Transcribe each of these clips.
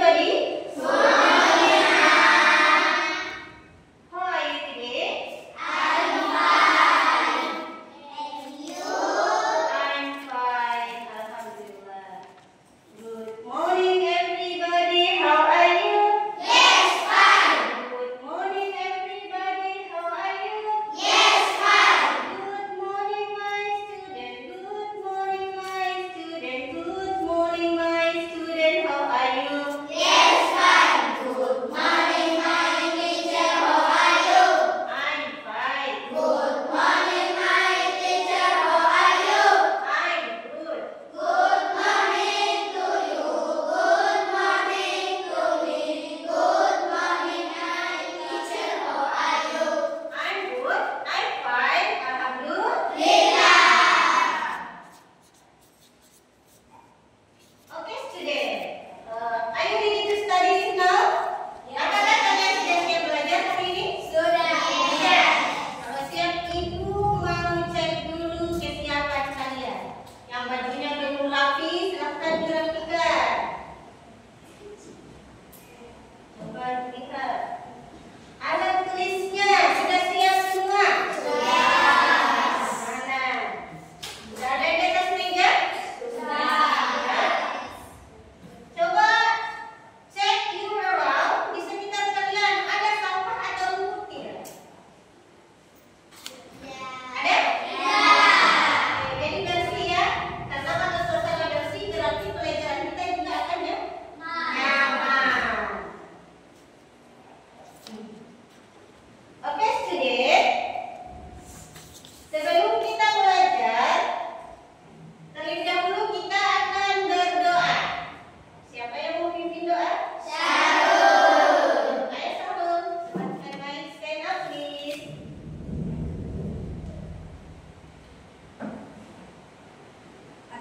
everybody.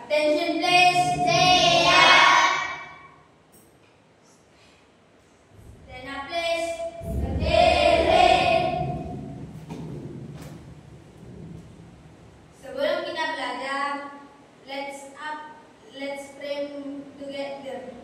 Attention please, stay up. Stand up please. Sebelum kita belajar, let's pray together.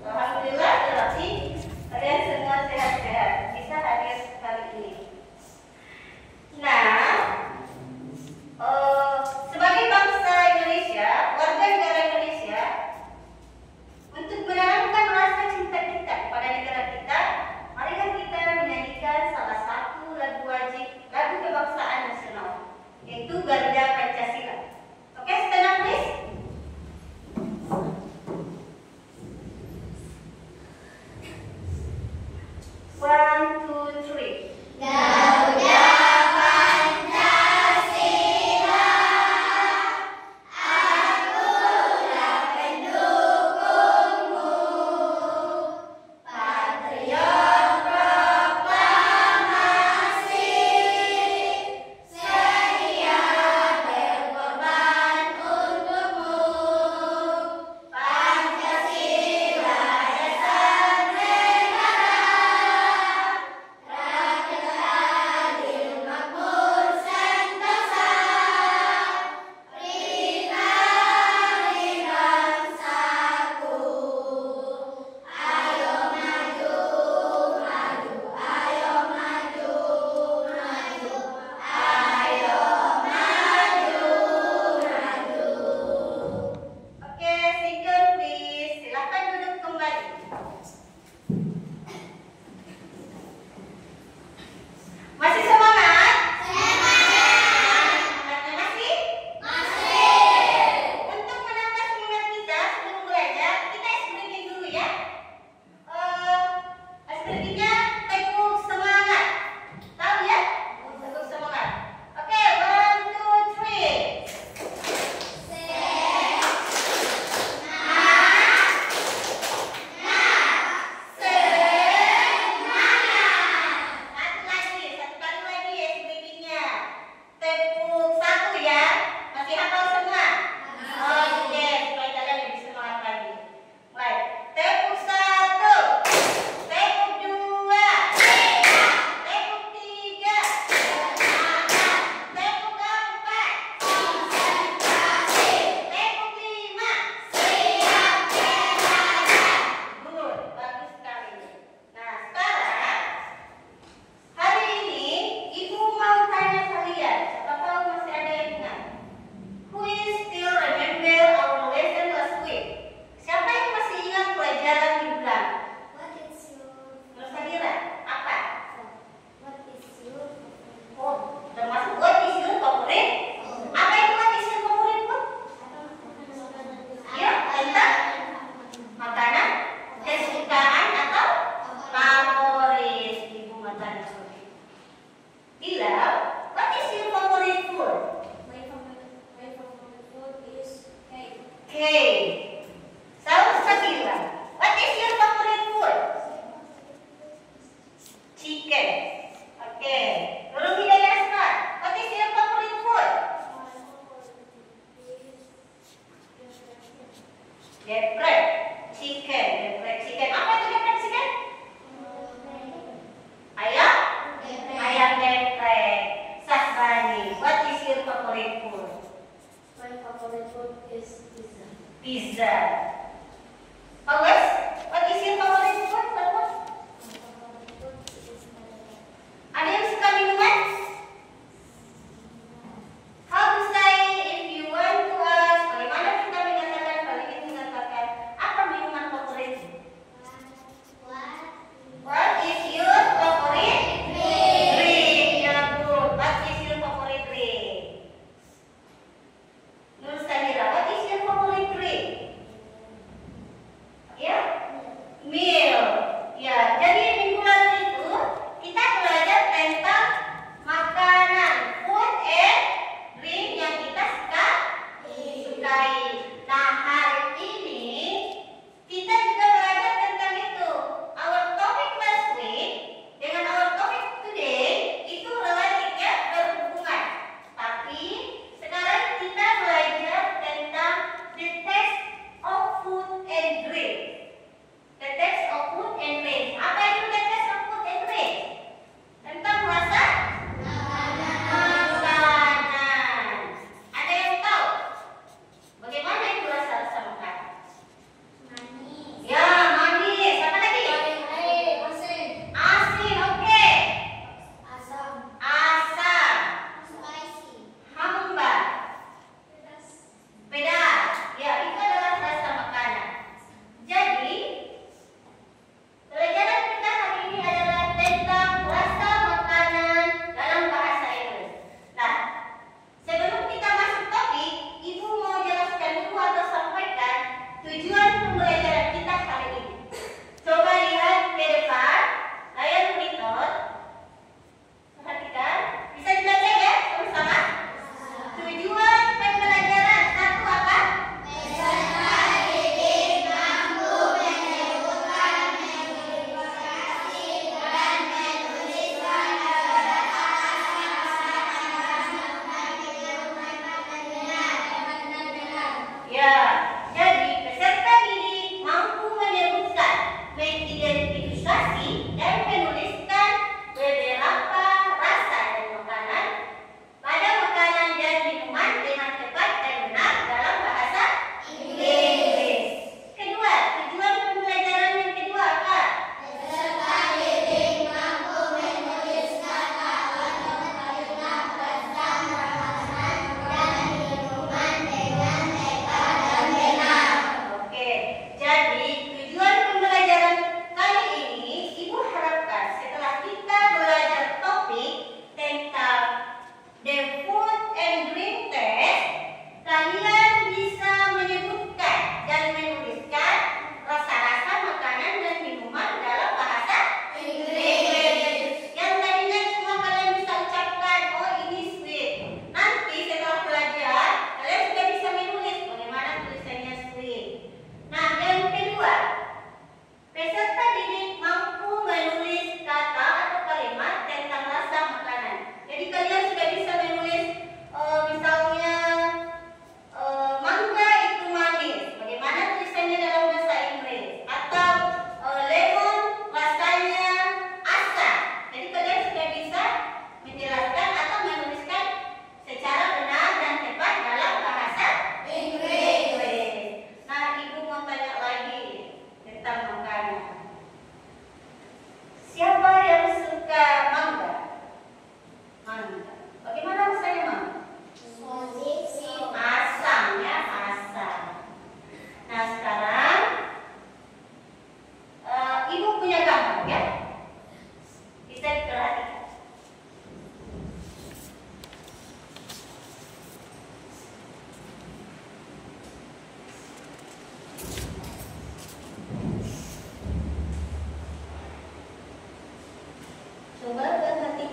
Alhamdulillah berarti kalian semua Selanjutnya tepuk semangat. Tahu ya? Tepuk semangat. Oke, 1, 2, 3. Satu kali lagi ya sedikitnya. Tepuk 1 ya. Masih hafal semua? Oke, supaya kalian lebih semangat lagi. Mulai. Tepuk 1, tepuk 2,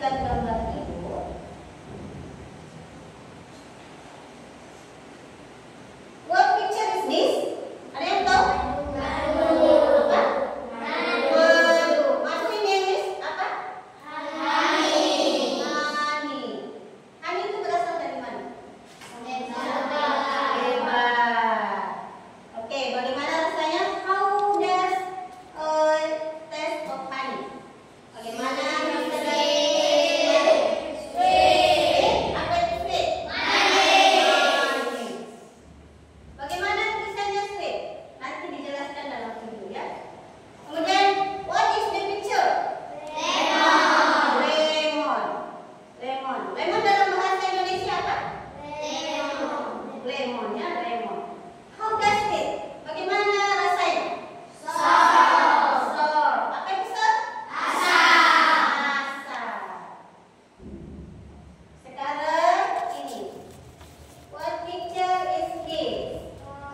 perhatikan gambar Ibu. What picture is this? Ada yang tahu? Apa? Madu. Madu in English apa? Honey. Honey itu berasal dari mana? Hebat. Oke, bagaimana rasanya? How does taste of honey? Bagaimana rasa dari sweet? Apa itu sweet? Manis. Bagaimana tulisannya sweet? Nanti dijelaskan dalam video ya. Kemudian, what is the picture? Lemon. Lemon dalam bahasa Indonesia apa? Lemon ya, lemon. How does it? Bagaimana rasanya? Sour. Apa itu sour? Asam. Sekarang ini. What picture is this?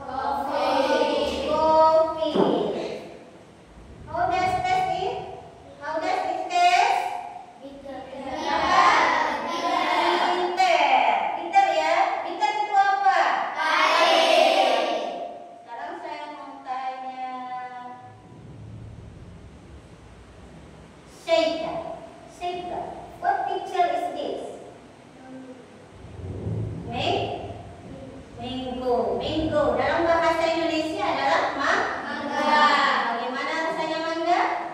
Coffee. How does it taste? How does it taste? Bitter. Bitter ya. Bitter itu apa? Sekarang saya mau tanya. Shaker. What picture is this? Mango. Dalam bahasa Indonesia adalah mangga. Bagaimana rasanya mangga?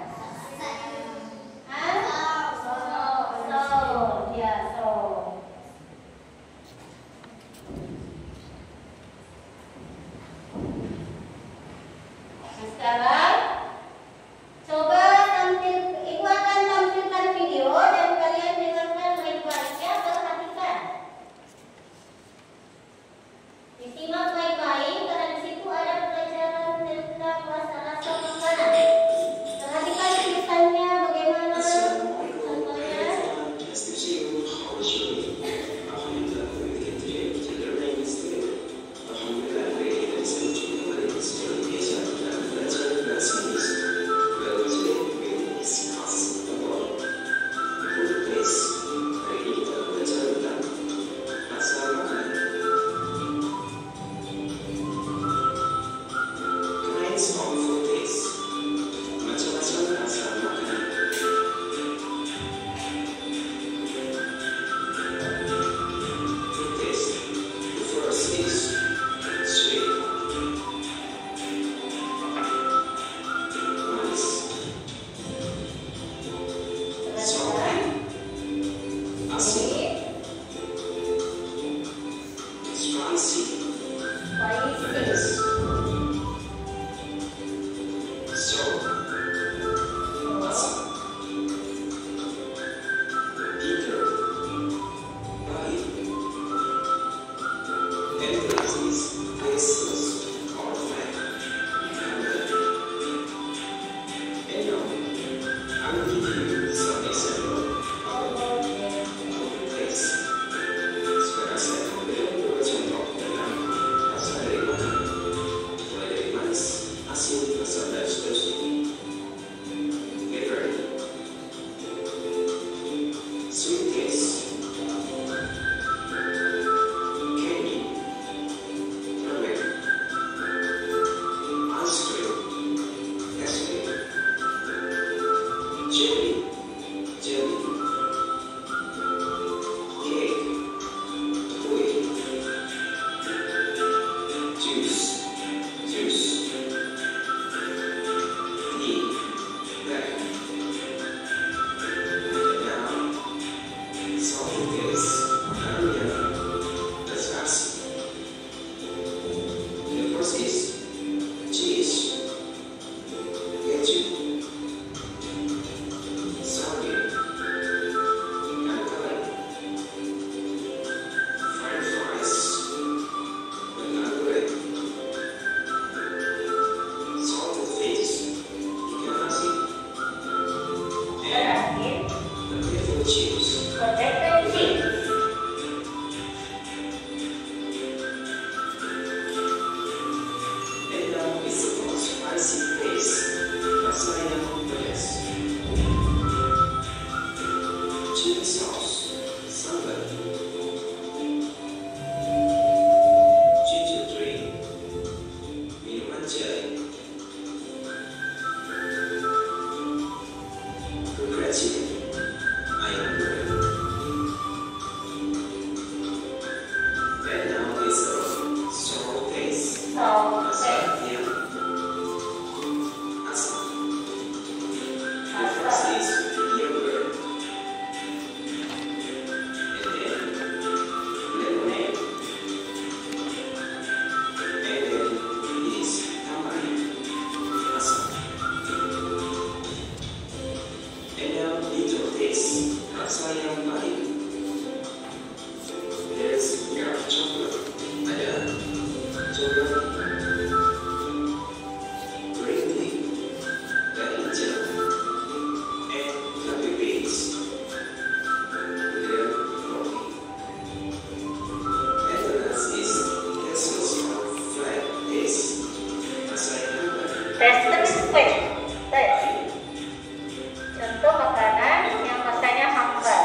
Sour. Ya, sour. Nah, sekarang coba Ibu akan tampilkan video dan kalian dengarkan baik-baiknya, perhatikan. Disimak baik-baik karena di situ ada pelajaran tentang rasa-rasa makanan. Perhatikan tulisannya bagaimana contohnya. Choose rajin, ayam goreng. And now it's a sour taste. Rasa yang asam. The first is yogurt. And then lemonade. And then is tamarind. Asam. And now bitter taste. Rasa yang pahit. There's dark chocolate. Ada coklat green tea, dan hijau, and coffee beans. Then coffee. And the last is essence of flat taste. Rasa yang hambar. Tes tes. Contoh makanan yang rasanya hambar.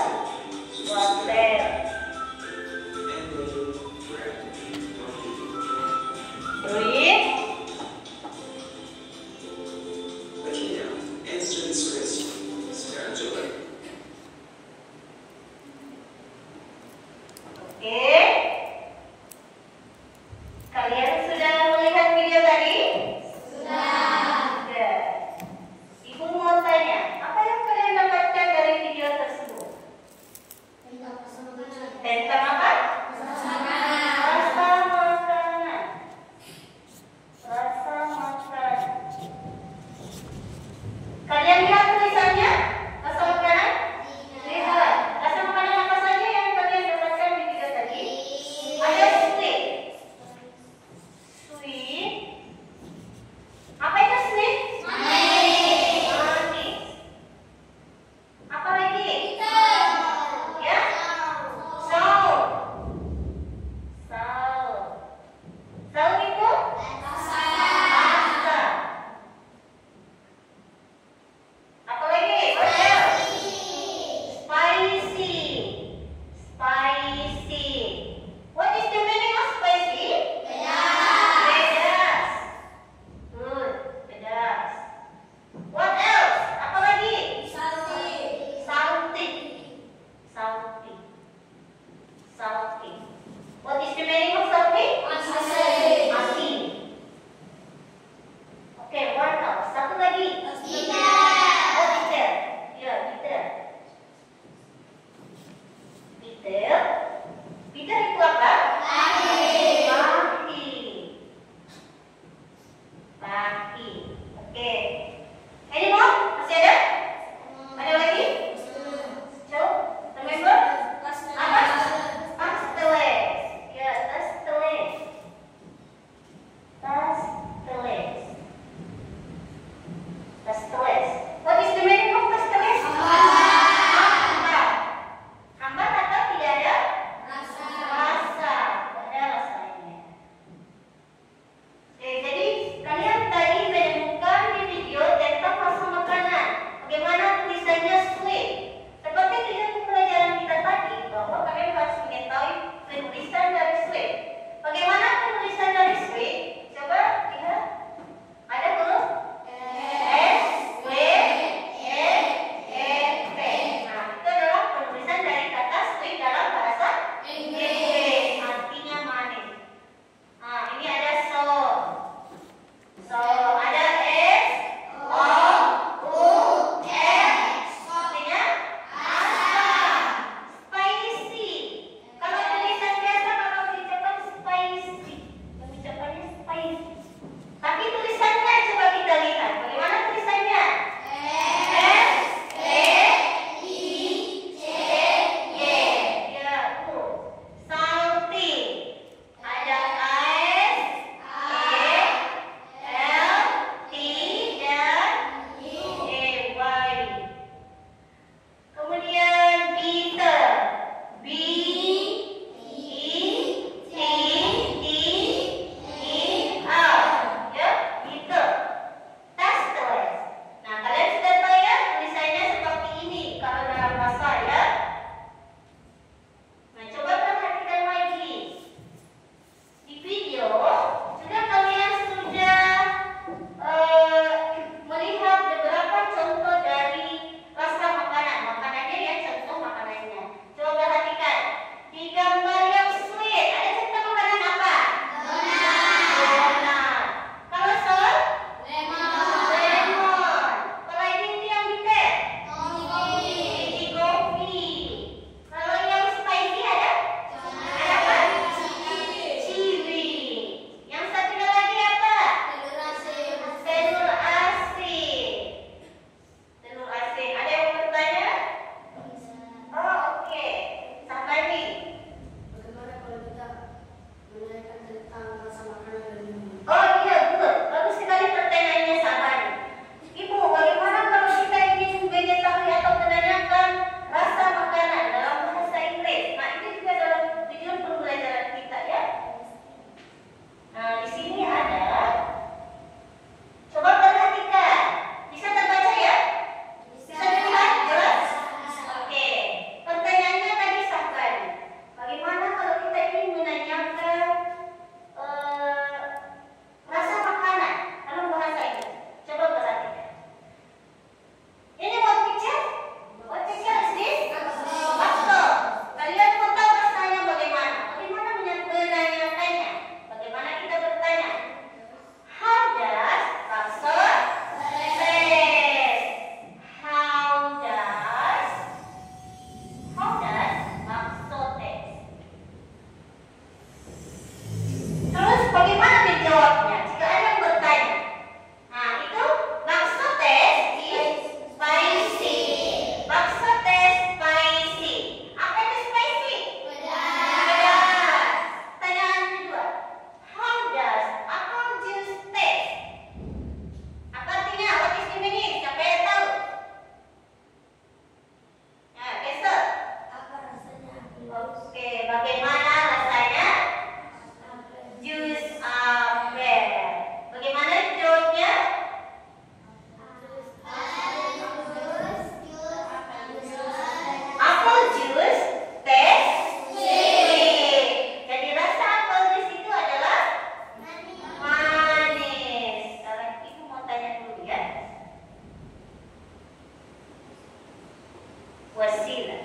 Wasilah.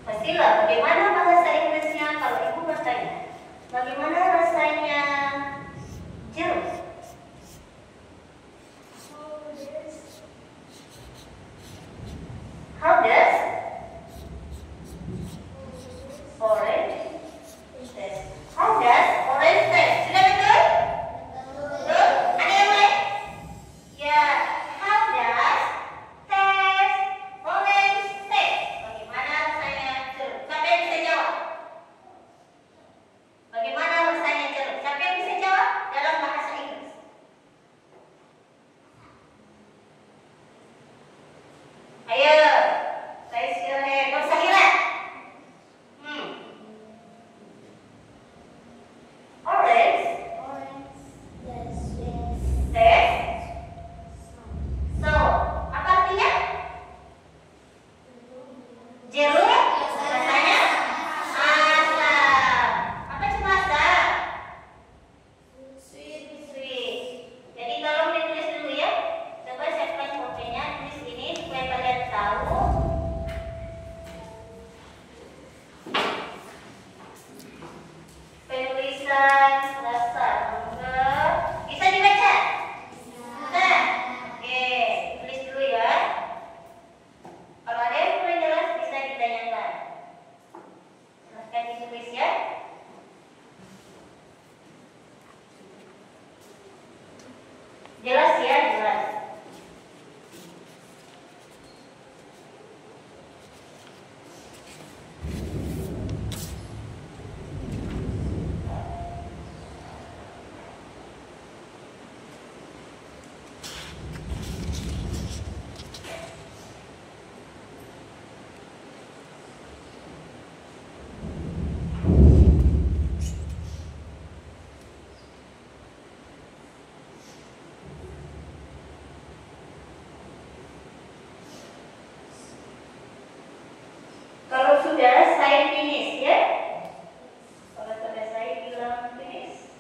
Wasilah, bagaimana bahasa Inggrisnya kalau ibu bertanya? Bagaimana rasanya jeruk? How does orange taste? How does orange taste? Sudah betul? Betul? Ada yang lain? Ya, how does taste orange taste? Bagaimana rasanya jeruk? Siapa yang bisa jawab? Bagaimana rasanya jeruk? Siapa yang bisa jawab dalam bahasa Inggris? Ayo, raise your hand. Gak usah gila. Orange taste. So, apa artinya? Jeruk rasanya asam. Apa cuma asam? Sweet. Jadi tolong ditulis dulu ya. Coba siapkan pulpennya, tulis ini supaya kalian tahu. Penulisan dasar enggak bisa dibaca? Bisa. Oke, tulis dulu ya. Kalau ada yang kurang jelas bisa ditanyakan. Silahkan ditulis ya. Jelas ya, jelas. Kalau sudah, saya finish ya. Kalau sudah saya bilang finish.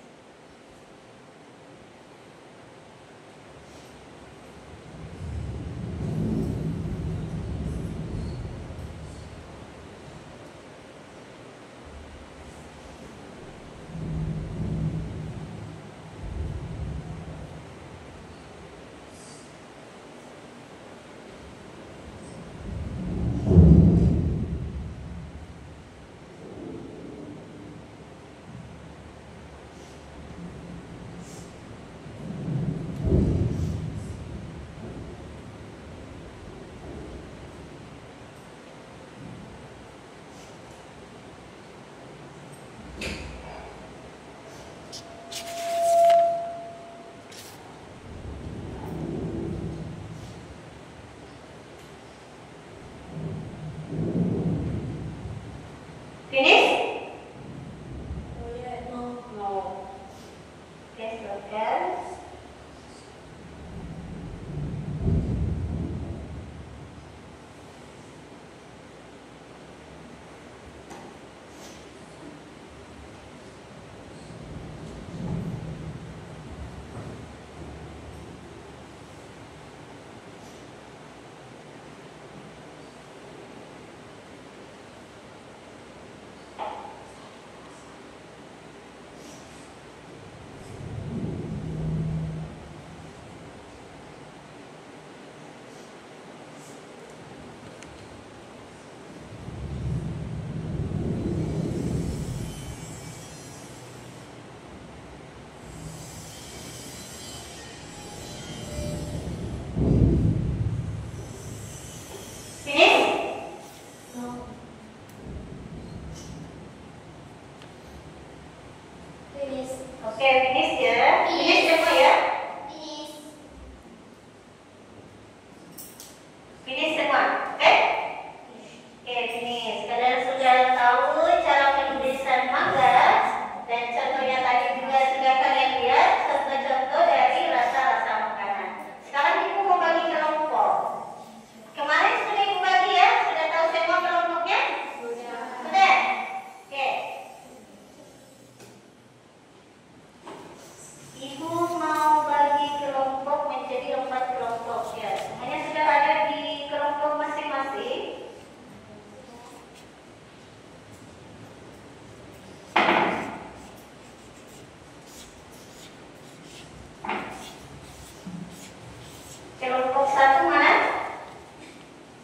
satu mana?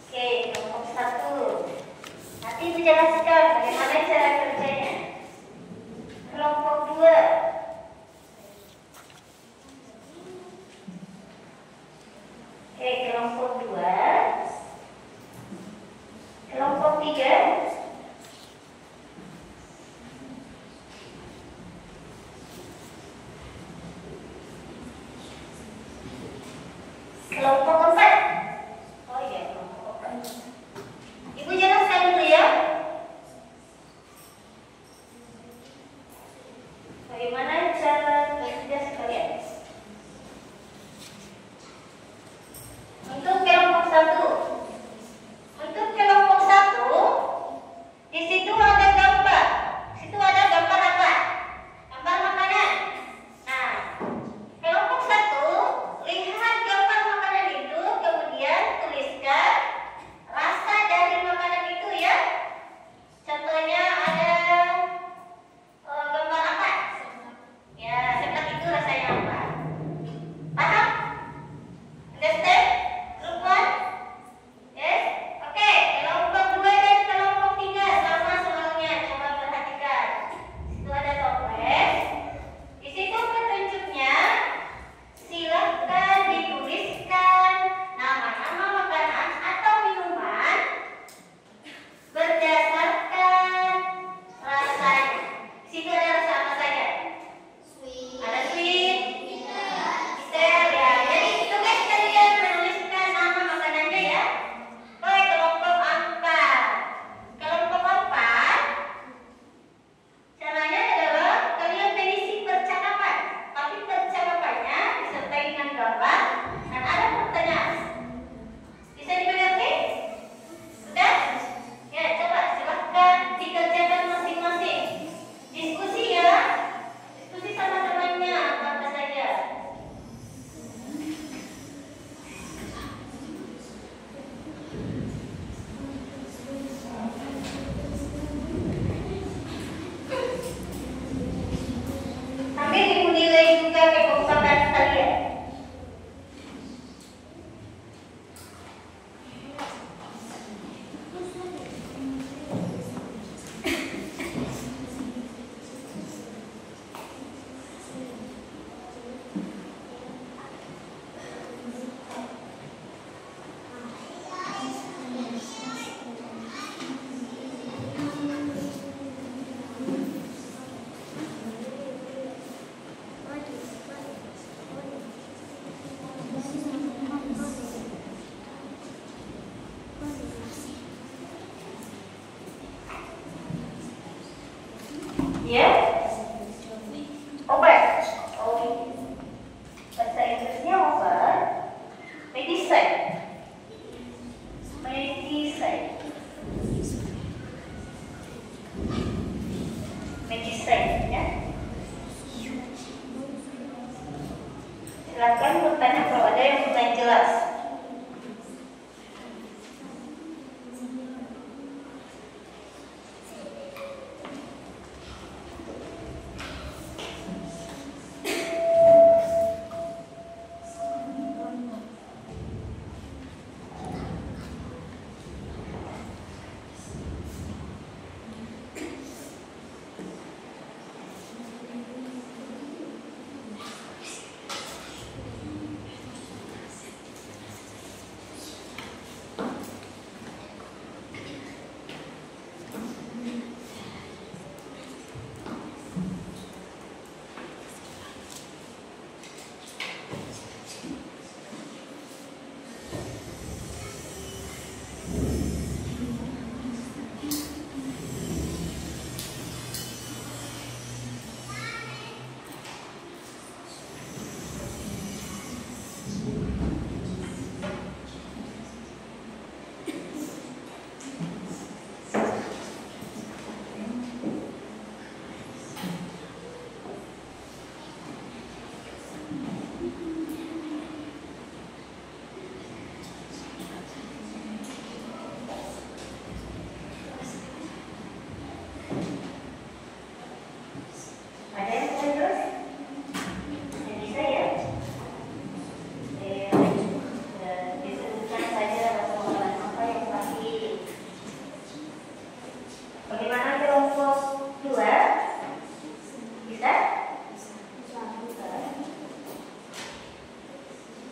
Oke, kelompok satu. Nanti Ibu jelaskan bagaimana cara kerjanya. Kelompok dua. Oke, kelompok dua. Kelompok tiga. Kelompok empat. Oh iya, kelompok empat. Ibu jelaskan dulu ya. Bagaimana cara kerja sekalian? Untuk kelompok satu. Untuk kelompok satu, di situ ada gambar. Di situ ada gambar apa? Gambar makanan. Nah, kelompok satu, lihat gambar makanan itu, kemudian tuliskan rasa dari makanan itu ya. Contohnya ada gambar apa? Ya, seblak itu rasanya apa? Paham? Understand? Group one? Yes? Oke, kelompok dua dan kelompok tiga sama soalnya. Coba perhatikan. Situ ada toples. Di situ petunjuknya. Silakan dituliskan nama-nama makanan atau minuman berdasarkan rasanya. Di situ ada rasa apa saja? Ada sweet, bitter ya. Jadi tugas kalian menuliskan nama makanannya ya. Oke, kelompok empat. Kelompok empat, caranya adalah kalian mengisi percakapan, tapi percakapannya disertai dengan gambar dan ada pertanyaan. Bisa dimengerti? Sudah? Ya, coba silahkan dikerjakan masing-masing. Diskusi ya. Diskusi sama temannya apa saja. Sambil Ibu nilai juga kekompakan kalian. Ya? Obat. Oh, bahasa Inggrisnya obat. Medicine. Medicine. Medicine ya. Silakan bertanya kalau ada yang belum jelas.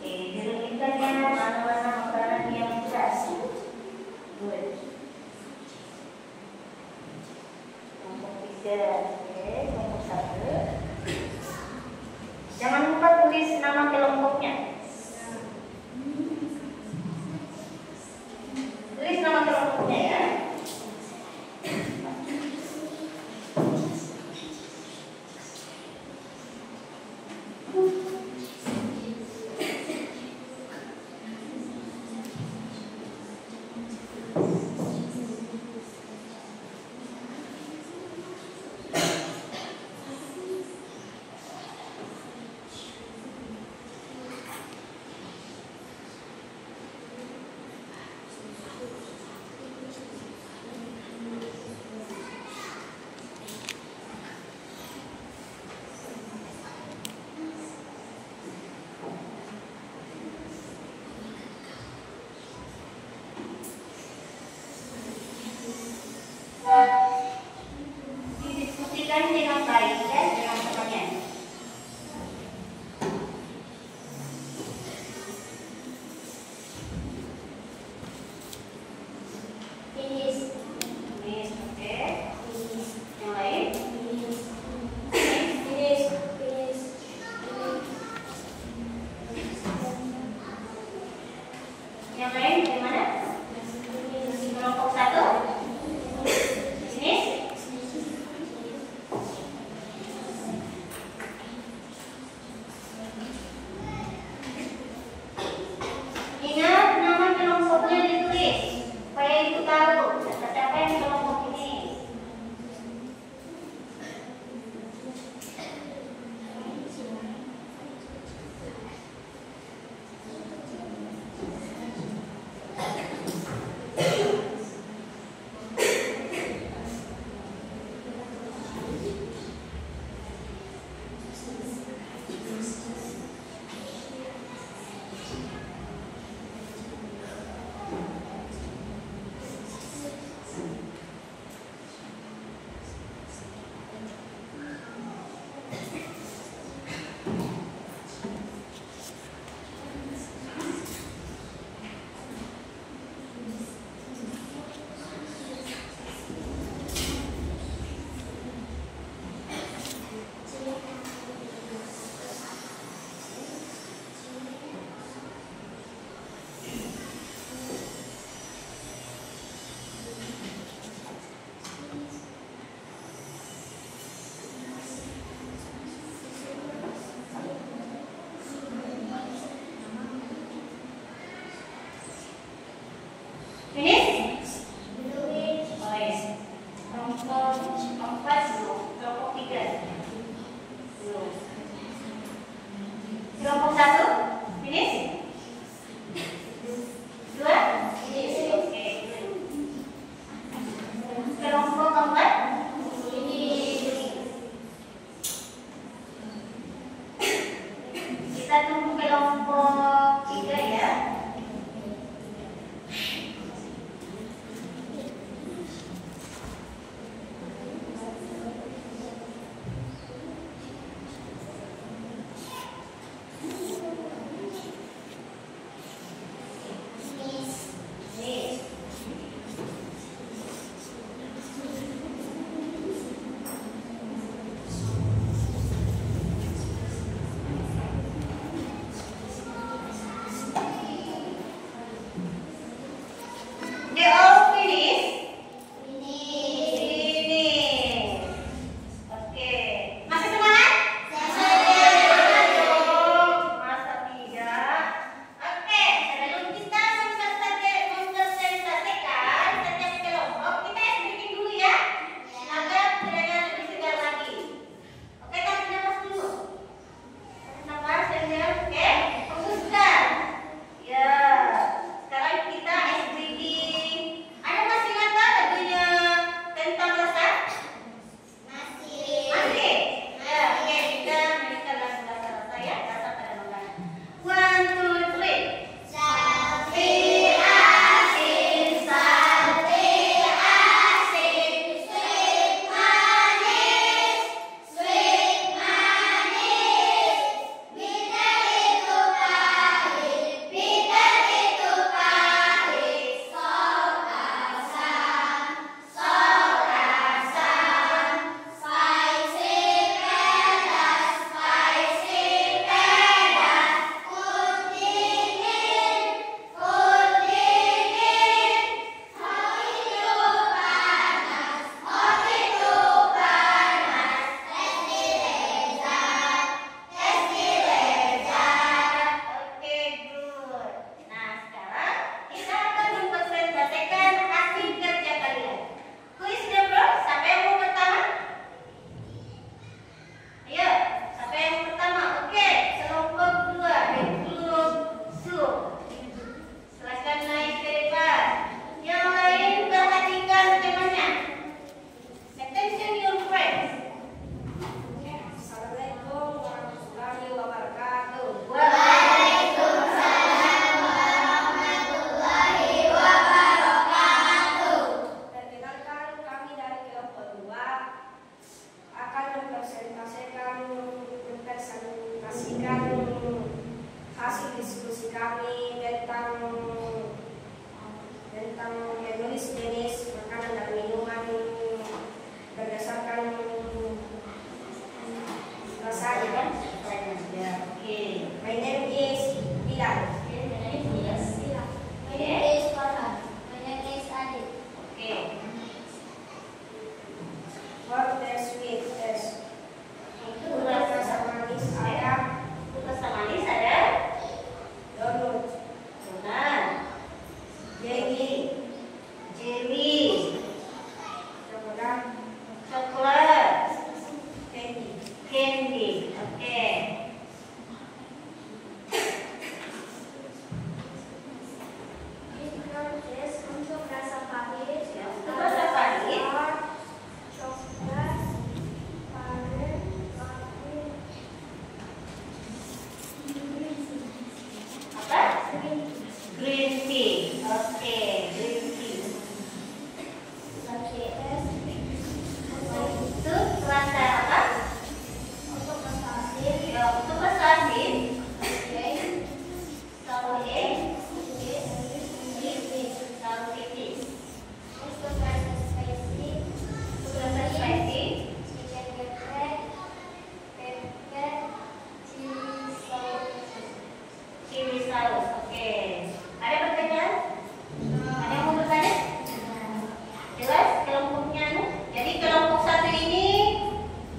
Oke, dirumitkannya mana-mana makanan yang beras. Good. Kelompok 3. Oke, kelompok 1. Jangan lupa tulis nama kelompoknya. Tulis nama kelompoknya ya. Didiskusikan dengan baik ya, dengan temannya. Finish. Finish, oke. Yang lain? Finish. Yang lain gimana? Kelompok 1? Finish? Ingat nama kelompoknya ditulis supaya ibu tahu siapa yang kelompok ini. diskusi kami tentang menulis jenis makanan dan minuman berdasarkan rasanya kan? Ya, oke. My name is Bilal. My name is My name is Farhan. My name is Adit. Oke. What the sweet is? Itu Rasa manis ada rasa manis ada donut, donat, jelly, coklat, coklat, candy. oke. Untuk rasa pahit, Ya, untuk rasa pahit. coklat, pahit, Apa? Green tea. Oke, green tea. Itu rasa apa? untuk rasa asin, Ya, untuk rasa asin. Sawo egg, sawo tipis. untuk rasa spicy, Untuk rasa spicy, chicken geprek, pepper, chili saus. Oke. Ada pertanyaan? Ada yang mau bertanya? Jelas kelompoknya anu? Jadi kelompok satu ini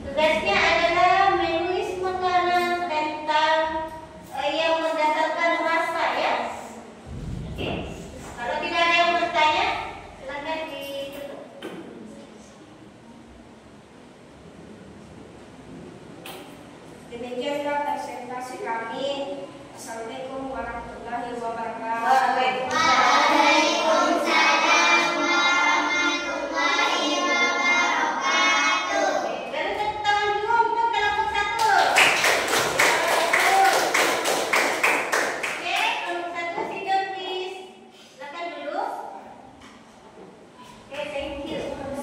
tugasnya adalah menulis makanan tentang yang berdasarkan rasa ya. Oke. Kalau tidak ada yang bertanya, silakan ditutup. Demikianlah presentasi kami. Assalamualaikum warahmatullahi wabarakatuh. Waalaikumsalam. Baru tepuk tangan dulu untuk kelompok satu. Oke, kelompok satu sit down please. Silakan duduk. Oke, thank you. Oke,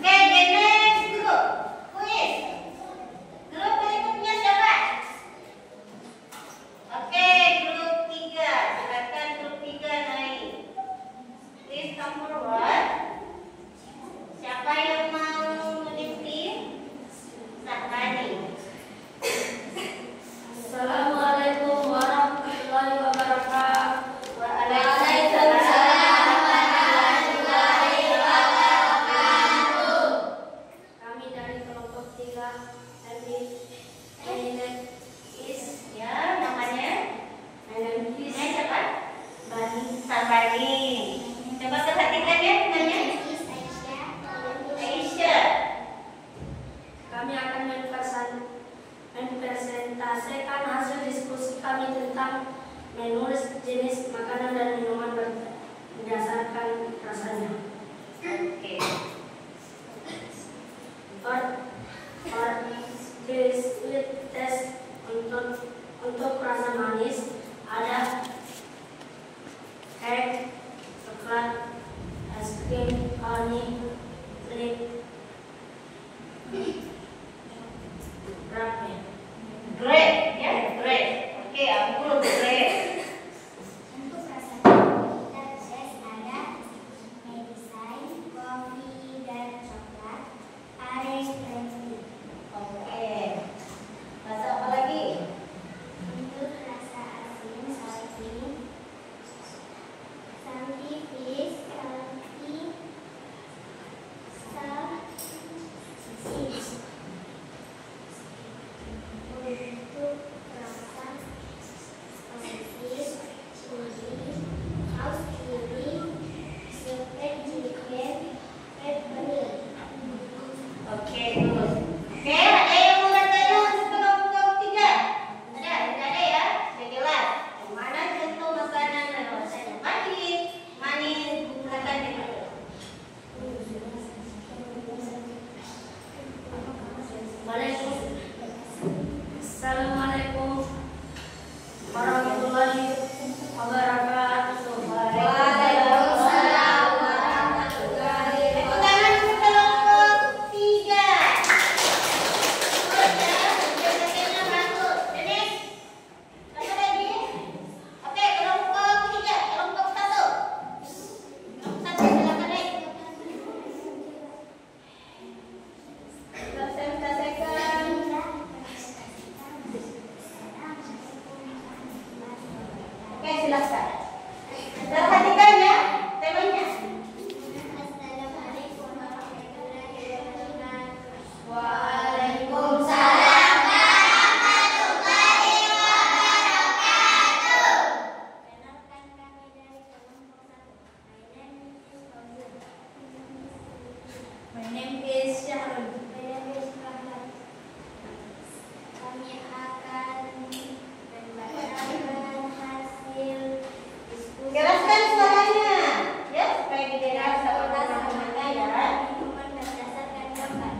the next group. Who is? Grup berikutnya siapa? Oke, grup 3. Silakan grup 3 naik. Please come forward. Siapa yang mau memimpin? Sahani. Assalamualaikum warahmatullahi wabarakatuh. Waalaikumsalam. Kami dari kelompok 3 Ya, namanya? Namanya siapa? Bani. Sabani. Coba perhatikan ya namanya. Aisyah. Kami akan mempresentasikan hasil diskusi kami tentang menulis jenis makanan dan minuman berdasarkan rasanya. Oke. For this sweet test untuk rasa manis ada cake, coklat, es krim, honey, milk, wrapnya. Grape, ya, grape. Oke, aku grape. Untuk rasa test ada medicine, kopi, dan coklat, aren, brandy. Oke. Rasa apa lagi? Untuk rasa asin, salty, Oke, silakan. Perhatikan ya temanya. Waalaikumsalam warahmatullahi wabarakatuh. My name is Syahrul. My name is Rahmat. Kami akan membacakan hasil diskusi. Jelaskan suaranya ya supaya didengar sama teman-teman ya. Minuman berdasarkan gambar.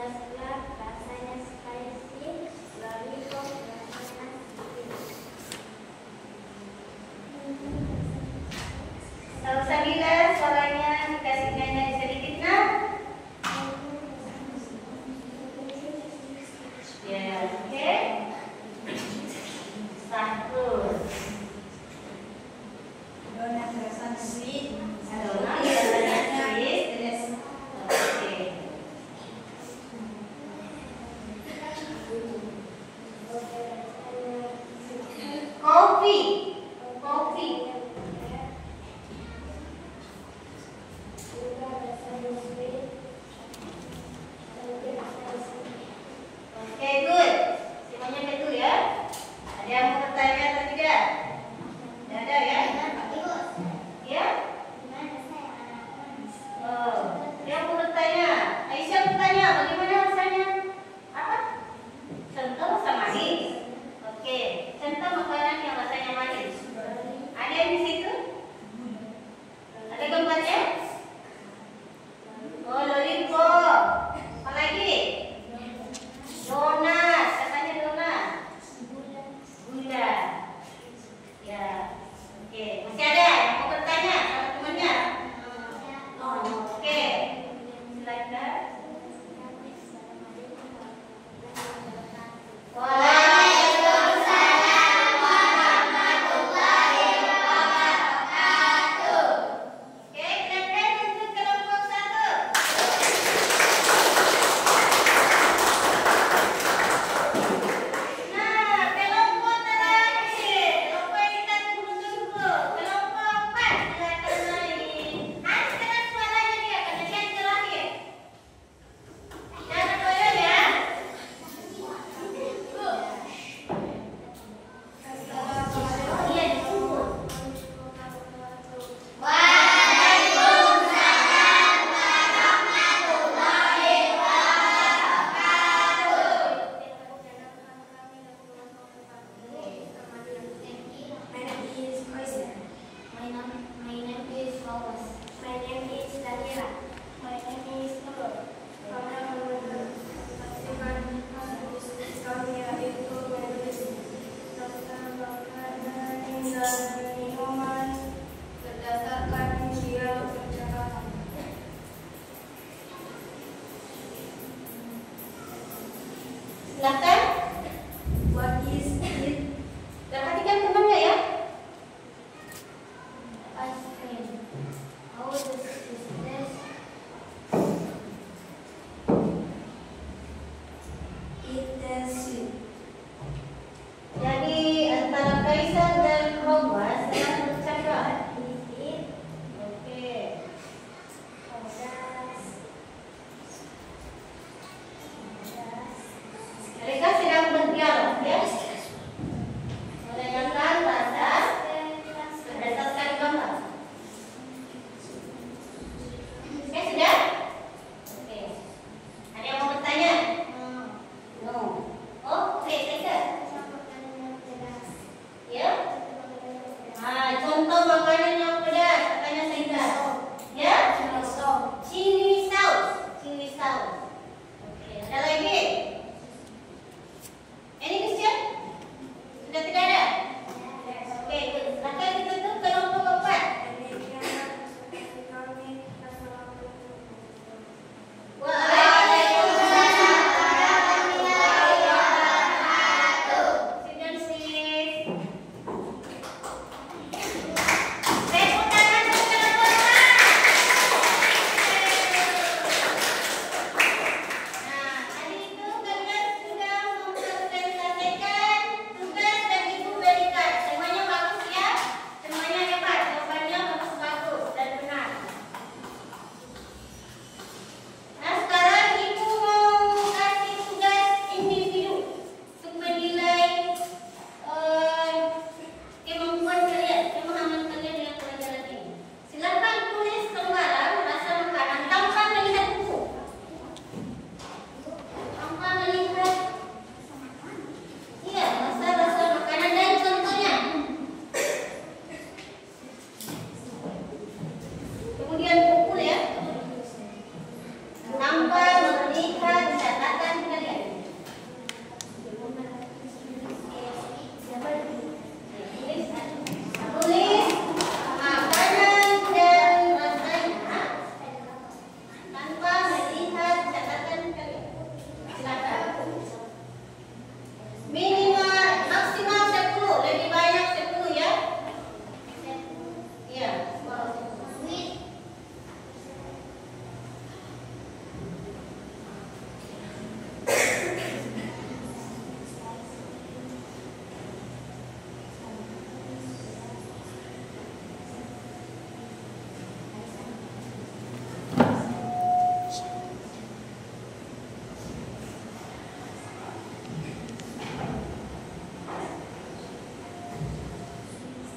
Sebelah rasanya spicy, lollipop rasanya sweet. Kalau Sabila suaranya dikasih nyanyi sedikit nak. Ya, oke. Satu. Donat rasanya sweet. Donat rasanya sweet. Oke. Kopi. Kopi. Oke, good. Semuanya betul ya. Ada yang mau bertanya atau tidak? Tidak ada ya? Ya? Oh, ada yang mau bertanya? Aisyah bertanya, bagaimana rasanya? Apa? Contoh rasa manis. Oke, contoh makanan yang rasanya manis.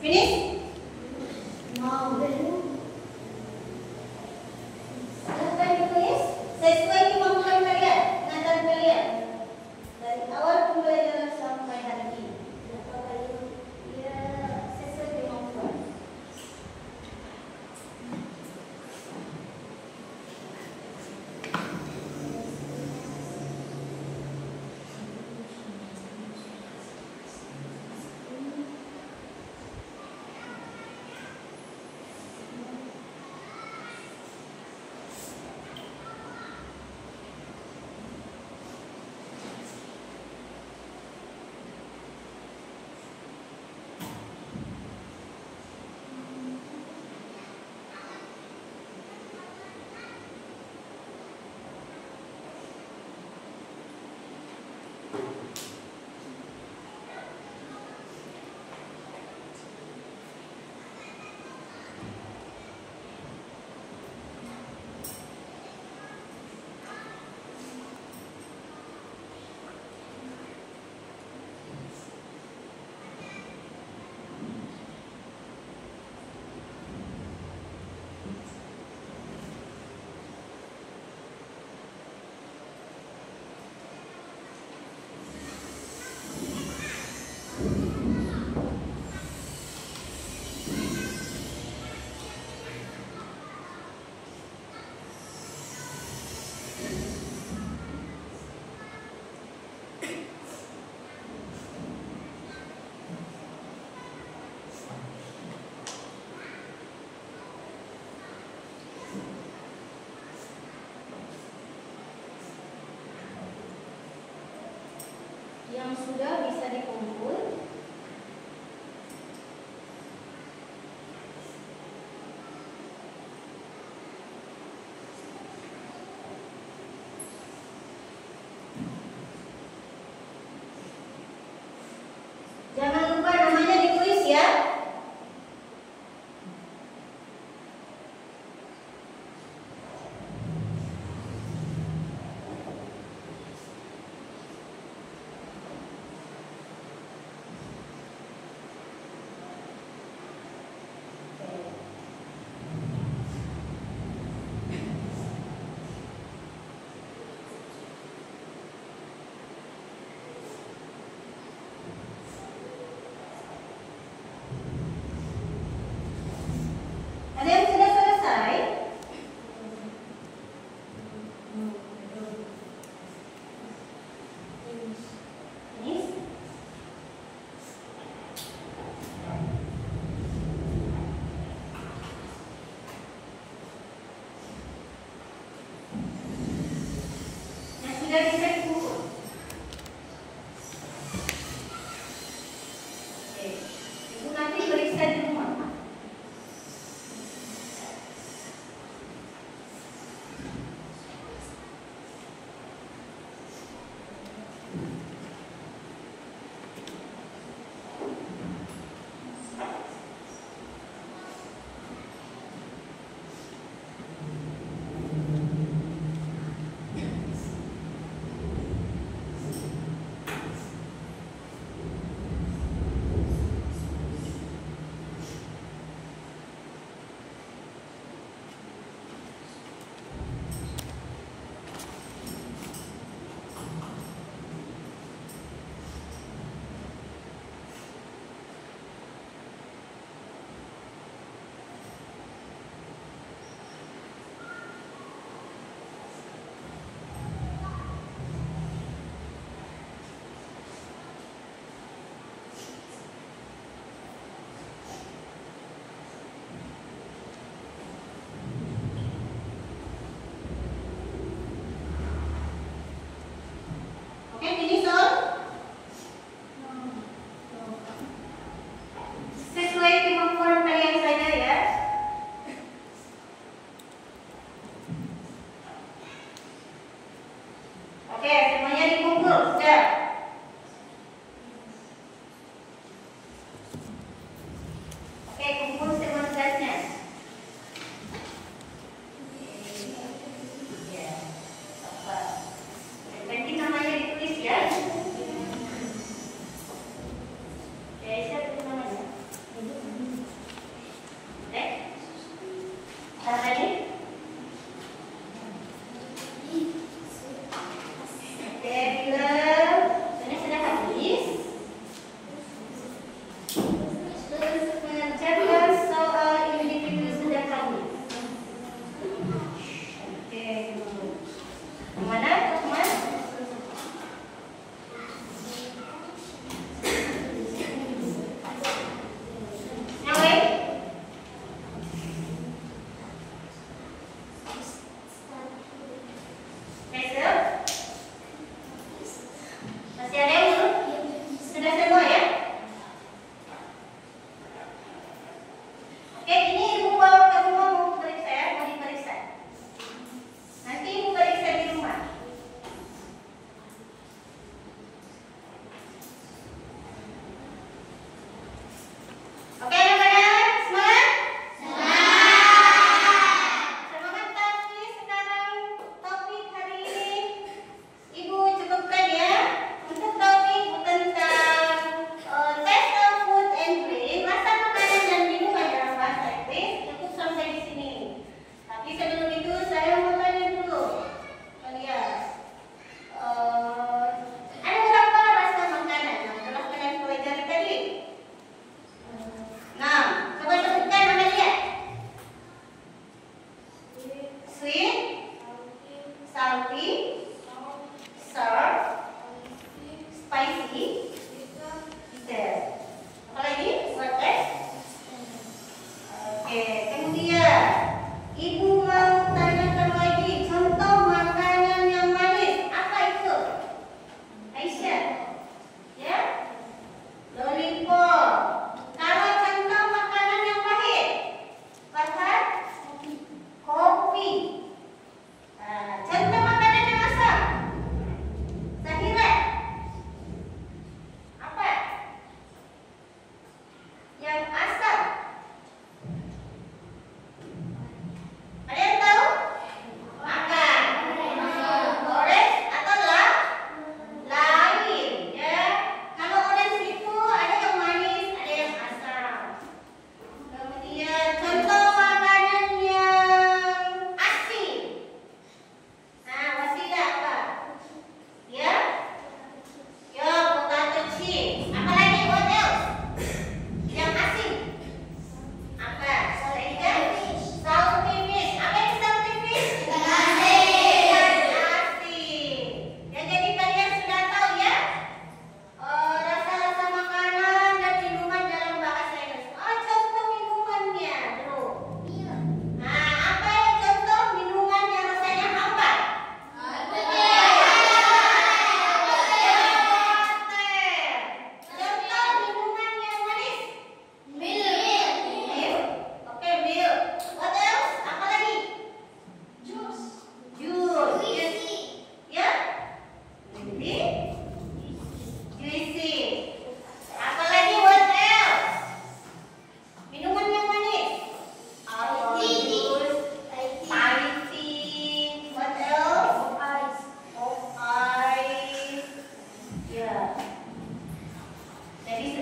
Finish? Mau. Selesai ditulis sesuai kemampuan kalian, ingatan kalian dari awal pembelajaran sampai hari ini. Ya, sesuai kemampuan. Yang sudah bisa dikumpul, Jangan lupa namanya ditulis ya.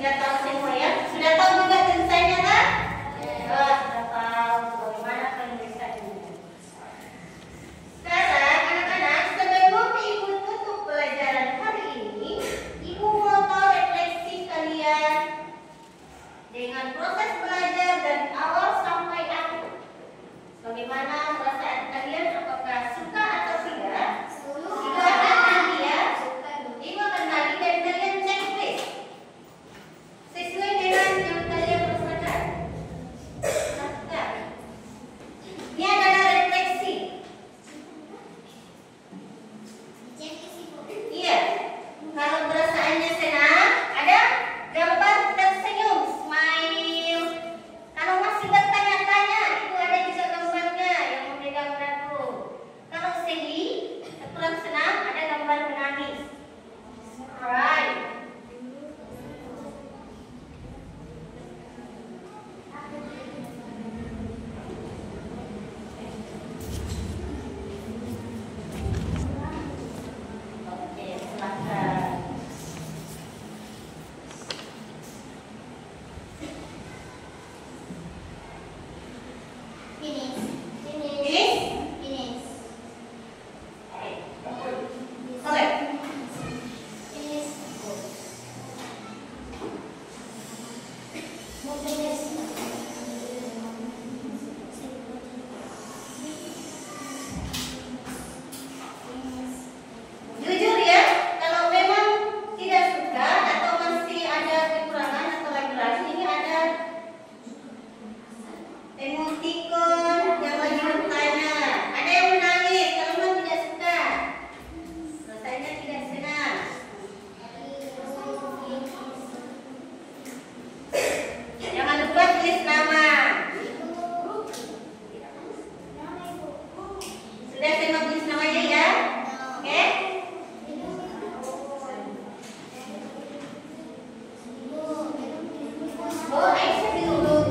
sudah tahu semua ya? Sudah tahu juga tulisannya kan? Sudah tahu bagaimana penulisannya. Sekarang anak-anak, sebelum Ibu tutup pelajaran hari ini, Ibu mau tahu refleksi kalian dengan proses belajar dari awal sampai akhir. Bagaimana perasaan kalian? Apakah suka atau tidak? Silakan nanti ya. Ibu akan bagi dan kalian checklist sesuai dengan yang kalian rasakan. Nah, ini adalah refleksi. Iya. Kalau perasaannya senang, ada gambar tersenyum, smile. Kalau masih bertanya-tanya, itu ada juga gambarnya yang memegang dagu. Kalau sedih, kurang senang, ada gambar menangis. Right. Oke, silakan. Finish? Oke. Jujur ya, kalau memang tidak suka atau masih ada kekurangan atau lagi-lagi, ini ada emoticon yang lagi bertanya. Ada yang menangis kalau memang tidak suka. Rasanya tidak senang. Jangan lupa tulis nama. Sudah saya tulis namanya ya? Oke? Oh, Aisyah dulu.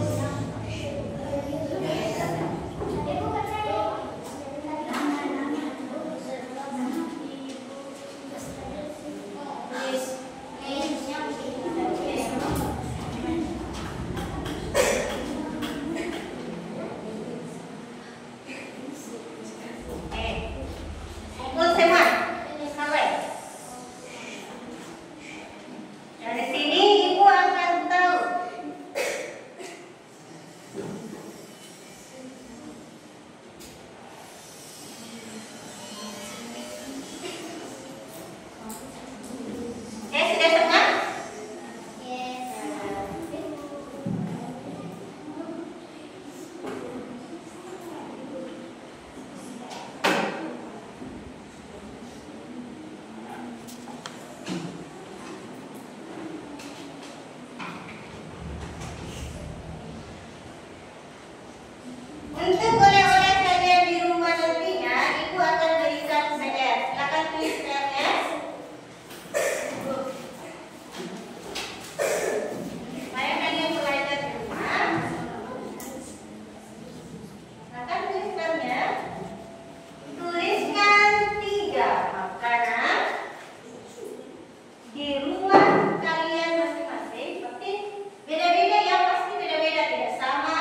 Kumpul semua. Sampai. Dari sini Ibu akan tahu. Sudah semua? Untuk oleh-oleh kalian di rumah nantinya, Ibu akan berikan PR. Silakan tulis PR-nya. Supaya kalian belajar di rumah. Silakan tulis PR-nya. Tuliskan 3 makanan di rumah kalian masing-masing. Pasti beda-beda ya, pasti beda-beda, tidak sama.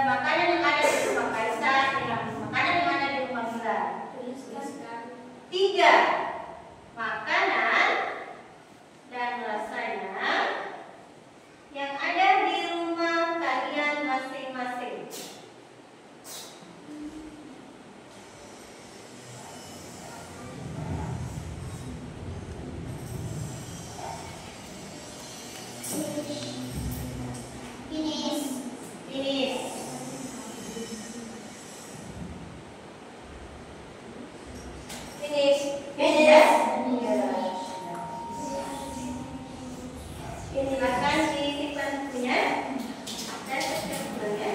Makanan yang ada di rumah Kaisar dengan makanan yang ada di rumah Mila. 3 makanan dan rasanya yang ada di rumah kalian masing-masing. Finish. Silakan disimpan bukunya dan siapkan bukunya.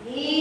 Di